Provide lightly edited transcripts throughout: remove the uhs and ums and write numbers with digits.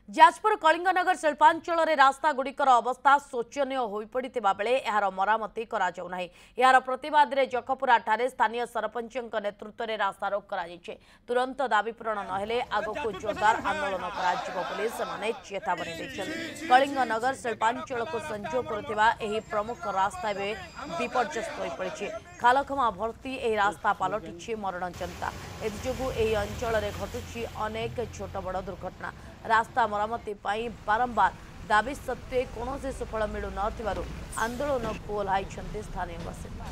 जाजपुर कलिंगनगर शिल्पांचल रास्ता गुड़िकर अवस्था शोचनीय हो पड़ा बेले यार मरामती यार प्रतिवाद में जखपुरा ठारे स्थानीय सरपंच नेतृत्व में रास्ता रोक कर तुरंत दाबी पूरण नहेले आगक जोरदार आंदोलन कर चेतावनी देते। कलिंगनगर शिल्पांचल को संजोग करुवा प्रमुख रास्ता विपर्यस्त हो पड़ी। खालखमा भर्ती यह रास्ता पलटि मरण जनता एजू अंचल घटुची अनेक छोट बड़ दुर्घटना। रास्ता मरामती बारंबार दाबी सत्वे कौन सुफल मिलू आंदोलन को ओह्लाई स्थानीय बासिंदा।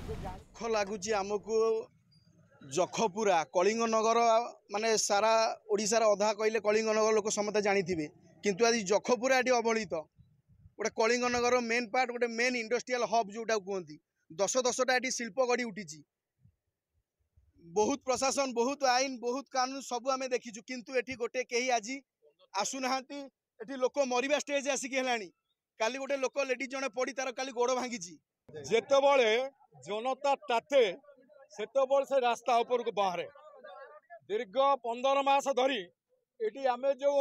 दुख लगुच आमको जखपुरा कलिंगनगर माने सारा ओडिशार अधा कहले कलिंगनगर लोक समस्त जानी किंतु आज जखपुरा ये अवहेलित गोटे कलिंगनगर मेन पार्ट गोटे मेन इंडस्ट्रियल हब जोटा कहती 10-10टा ये शिल्प गढ़ी उठी। बहुत प्रशासन बहुत आईन बहुत कानून सब आम देखीचु किंतु एठी गोटे कहीं आज आसुना लोक मरवा स्टेज आसिक काली गोटे लोक लेडीज जड़े पड़ी तार काली गोड़ भांगी जेतबले जनता ताते सेतबले से रास्ता ऊपर को बाहर दीर्घ 15 मास धरी एटी आमे जो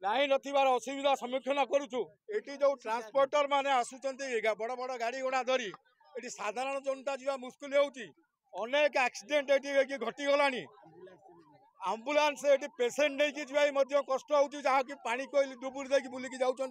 लाइन नथिबार असुविधा सम्मुखीन करूछु। एटी जो ट्रांसपोर्टर माने आसुचंती बड़ बड़ गाड़ी घोड़ा धरी एटी साधारण जनता जीवा मुस्किल होउची। अनेक एक्सीडेंट ये घटीगला आंबुलांस ये पेसेंट नहीं कि कष्ट हो जहाँकि पानी कोई डुबुरी बुलिकी जाऊँच